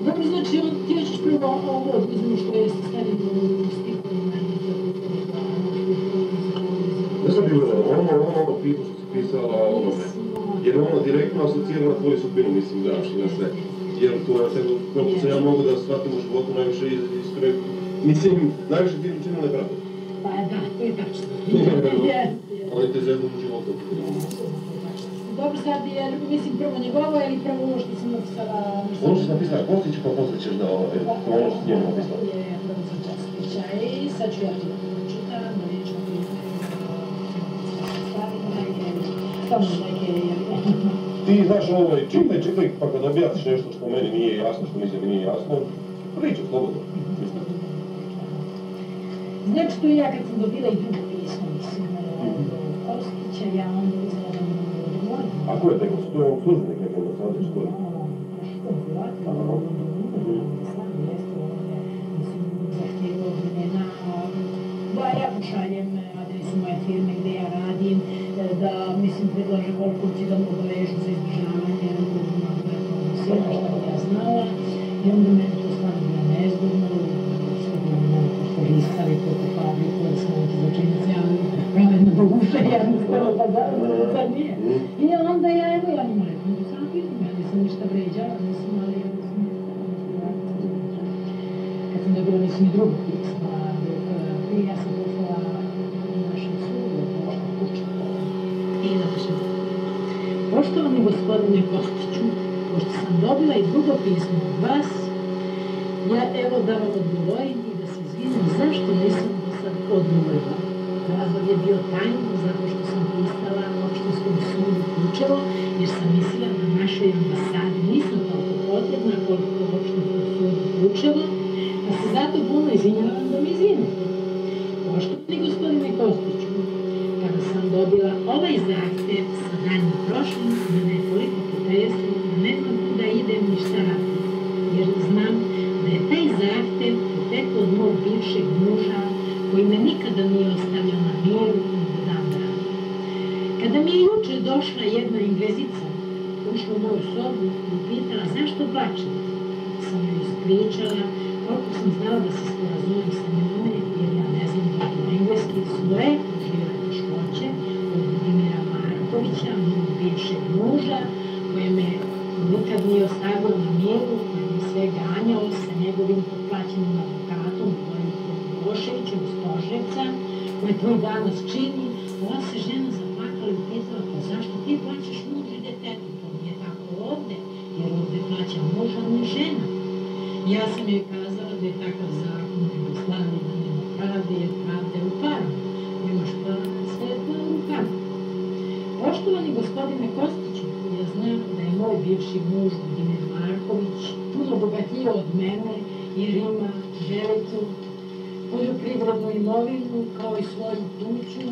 Dobro, znači, ti hoćeš prvo ovo oduzmu što je stavljeno u stikovima i tako. Ne znam bilo, ono pitu što si pisala o onome, jer ono direktno asocira na tvoju sudbinu, mislim, da, na sve. Jer to je, koliko se ja mogu da shvatim u životu najviše iskore, mislim, najviše ti učinila nepravdu. Pa da, to je tačno. Ali te zeznu u životu. Dobro, sad, jer mislim prvo njegovo ili prvo ovo što sam napisala? Ono što si napisala Kostiću, pa posle ćeš da ono što si njemu napisala. Je, prvo sam Kostića i sad ću ja to da pročitam, da neću staviti neke... Ti znaš ovo, čitaj, pa kad objasniš nešto što meni nije jasno, što mislim mi nije jasno, pričam slobodno. Znači, to ja kad sam dobila i drugo pismo, mislim, Kostića, ja onda uzela da mi odgovorim. A ko je tekst? To je on službenik nekog da sada što je? Što je ovako? Znam, jeste ovdje, mislim, zahtjeva od mene da ja pošaljem adresu moje firme gde ja radim, da, mislim, predlažem koliko će da mu obavežu za izdržavanje, sve što ja znala, i onda mene to stavio na nezgodno, što bi me koristali preko fabriku, da sam neki začinici, ali pravedno do uše, jednostavno, pa zar nije? I onda ja, evo, ja njima rekao, to sam pitam, ja nisam ništa vređala, mislim, ali ja nisam kad sam dobila, mislim, i drugo pisma, dok ja sam poslala našem sudu, pošto kuća. I napišem, poštovani gospodine Kostiću, pošto sam dobila i drugo pismo od vas, ja evo da vam odgovorim i da se izvinim zašto nisam do sad odgovorila. Razlog je bio tajno zato što sam pisala opštinskom sudu Kučevo, jer sam mislila da našoj ambasadi nisam toliko potrebna koliko opštinskom sudu Kučevo, pa se zato puno izvinjavam da mi izvinite. Poštovani gospodine Kostiću, kada sam dobila ovaj zahtev sa danjim prošlim, mene je toliko potreslo da ne znam kuda idem ni šta radim, jer znam da je taj zahtev potekao od mog bivšeg muža koji me nikada nije ostavljao na miru i da dam radu. Kada mi je juče došla jedna Englezica, ušla u moju sobu i pitala zašto plačem, sam joj ispričala koliko sam znala da se sporazumem sa njome, jer ja ne znam da je engleski svoje doživjela teškoće od Budimira Markovića, mog bivšeg muža, koje me nikad nije ostavio na miru, koji me sve ganjao sa njegovim potplaćenim advokatom, Vojnikom Miloševićem iz Požarevca, koje to i danas čini. Ova se žena zaplakala i pitala, pa zašto ti plaćaš mužu i detetu? To nije tako ovde, jer ovde plaća muž, a ne žena. Ja sam joj kazala da je takav zakon u Jugoslaviji, da nema pravde, jer pravda je u parama. Nemaš para, sve je to u rukama. Poštovani gospodine Kostiću, ja znam da je moj bivši muž Budimir Marković puno bogatiji od mene, jer ima veliku poljoprivrednu imovinu kao i svoju kuću,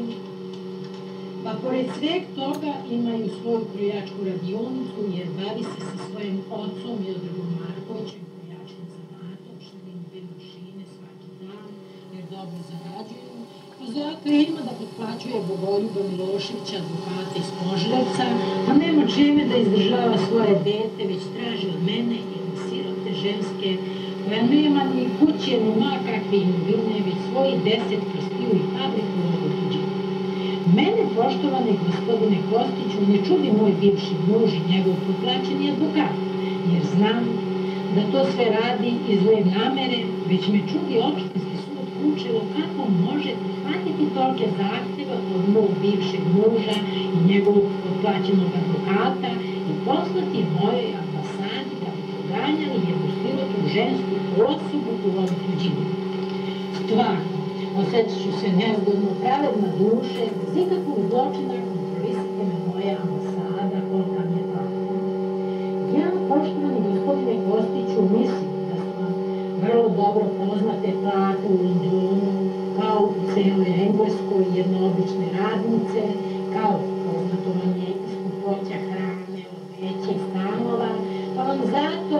pa pored sveg toga imaju svoju krojačku radionicu jer bavi se sa svojim ocom Miodragom Markovićem krojačkim zanatom, šaljem dve mašine svaki dan jer dobro zarađuju, pa zato ima da potplaćuje Bogoljuba Miloševića, advokata iz Požarevca, a nema čime da izdržava svoje dete, već traži od mene jedne sirote ženske koja nema ni kuće, ni makakve imovine, već svoji 10 prstiju i fabriku mogu tuđiti. Mene, poštovani gospodine Kostiću, ne čudi moj bivši muž i njegov potplaćeni advokat, jer znam da to sve radi iz zle namere, već me čudi opštinski sud Kučevo kako može prihvatiti tolike zahtjeva od mog bivšeg muža i njegovog potplaćenog advokata i poslati mojoj ambasadi da bi proganjali jednu sirotu žensku osobu u ovom tuđinu. Stvarno, osjećat ću se nezgodno, pravedna duše, bez ikakvog zločina kontrolisite me moja ambasada, kolika mi je tako. Ja, poštovani gospodine Kostiću, mislim da su vam vrlo dobro poznate plate u Londonu, kao u celoj Engleskoj jednoobične radnice, kao poznato vam je i skupoća hrane, odeće i stanova, pa vam zato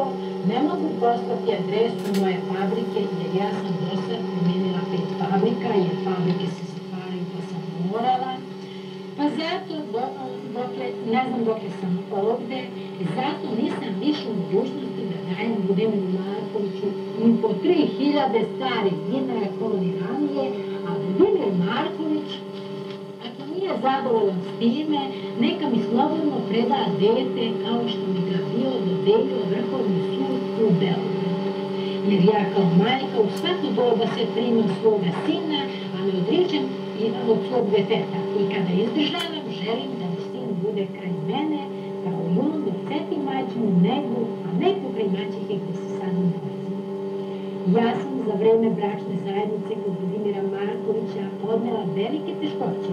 ne mogu poslati adresu moje fabrike, jer ja sam do sad promijenila 5 fabrika, jer fabrike se zatvaraju pa sam morala. Pa zato, dokle znam dok sam ovde, zato nisam više u mogućnosti da dajem Vladimiru Markoviću ni po 3000 starih dinara koloniranije, a Vladimir Marković, ako nije zadovoljan s time, neka mi slobodno preda dete kao što mi ga bio dodelio Vrhovni sud u Beogradu. Jer ja kao majka u svako doba se primam svoga sina, a ne odričem od svog deteta. I kada izdržavam, želim da mi sin bude kraj mene, kao i on da oseti majčinu negu, a ne pokraj maćehe gde se sad nalazim. Ja sam za vreme bračne zajednice kod Vladimira Markovića podnela velike teškoće,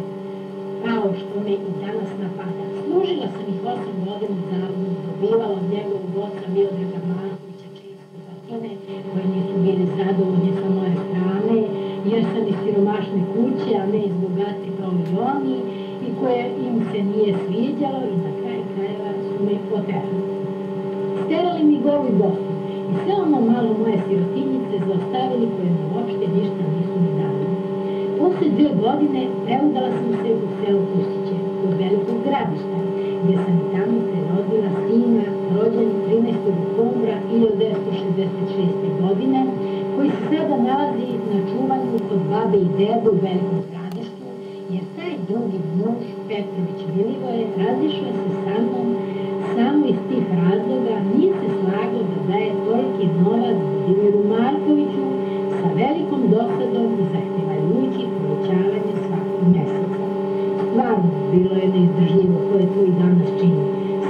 kao što me i danas napada. Služila sam ih 8 godina zavodno, dobivala od njegovog oca Miodraga Markovića čiste batine, koje nisu bili zadovoljni sa moje strane, jer sam iz siromašne kuće, a ne iz bogate kao i oni, i koje im se nije sviđalo i na kraju krajeva su me poterali. Sterali mi golu i bosu i sve ono malo moje sirotinjice zaostavili koje nam uopšte ništa nisu mi dali. Posle 2 godine preudala sam se u selo Pusiće, kod Velikog Gradišta, gde sam i tamo prerodila sina, rođen 13. oktobra 1966. godine, koji se sada nalazi na čuvanju kod babe i dede u Velikom Gradištu, jer taj drugi muž, Petrović Milivoje, razišao se sa mnom samo iz tih razloga, nije se slagao da daje toliki novac Vladimiru Markoviću sa velikom dosadom i zahtevajući povećavanje svakog meseca. Stvarno, bilo je neizdržljivo koje to i danas čini.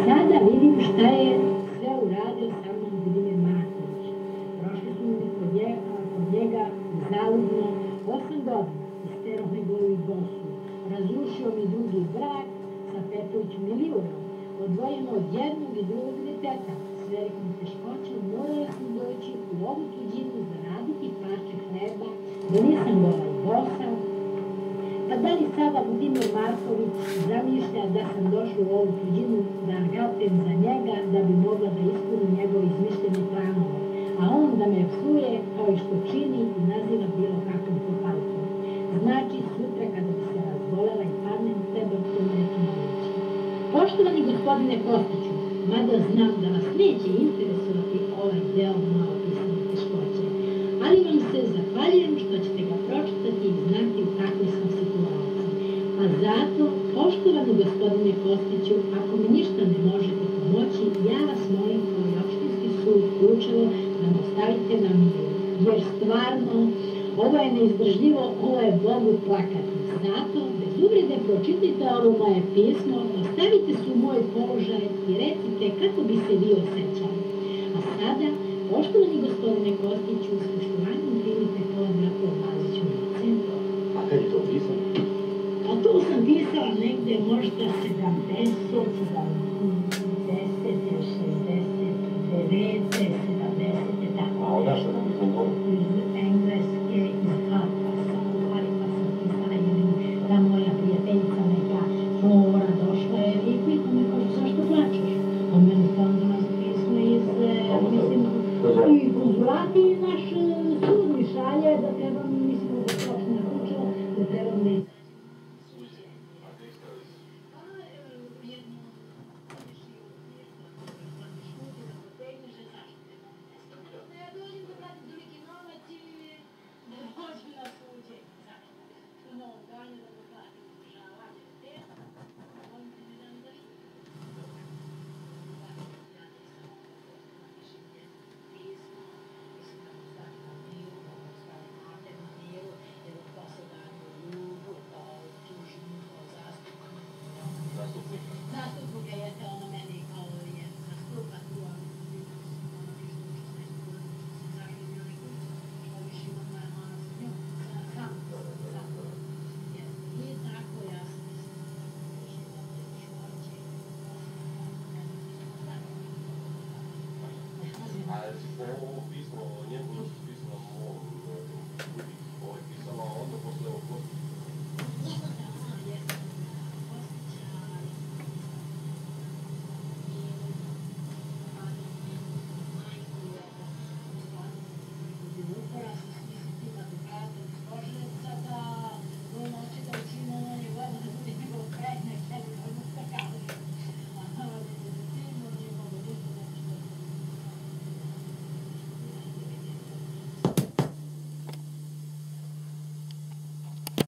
Sada vidim šta je sve uradio sa mnom Vladimir Marković. Prošli su mi kod njega zaludno 8 godina, isterao me golu i bosu, razrušio mi drugi brak sa Petrović Milivojom, odvojeno od jednog i drugog deteta. S velikom teškoćom morala sam doći u ovu tuđinu zaraditi parče hleba, da nisam gola i bosa. Pa da li sada Vladimir Marković zamišlja da sam došla u ovu tuđinu da gapem za njega da bi mogla da ispunim njegove izmišljene planove, a on da me psuje kao i što čini i naziva bilo kakvom propalkom. Znači, sutra kada bi se razbolela i padnem, treba to neću moći. Poštovani gospodine Kostiću, mada znam da vas neće interesovati ovaj deo malo pisane teškoće, ali vam se zahvaljujem što ćete ga pročitati i znati u kakvoj sam situaciji. A zato, poštovani gospodine Kostiću, ako mi ništa ne možete pomoći, ja vas molim kao i opštinski sud Kučevo da me ostavite na miru. Jer stvarno, ovo je neizdržljivo, ovo je Bogu plakati. Zato, bez uvrede, pročitajte ovo moje pismo, ostavite se u moj položaj i recite kako bi se vi osjećali. A sada, poštovani gospodine Kostiću, s poštovanjem primite pozdrav od Laziću lice. A kad je to pisano? A to sam pisala negde možda 70, tako. A odašla nam izvan doma? Iz Engleske, iz Haripasa pisala, jer ta moja prijateljica neka Flora došla je i pita me kao zašto plačeš? A meni to onda nas pismo iz, mislim, i konzulati i naš sud mi šalje da trebam, mislim, da se opšte nakučila, da trebam da izađem. Zastupnika jeste ono meni kao je zastupa tu, ali ono što se zaštiti onaj kuć, što više imam na s njom, sam. I tako ja sam više da teškoće. A jesi po ovo pismo njemu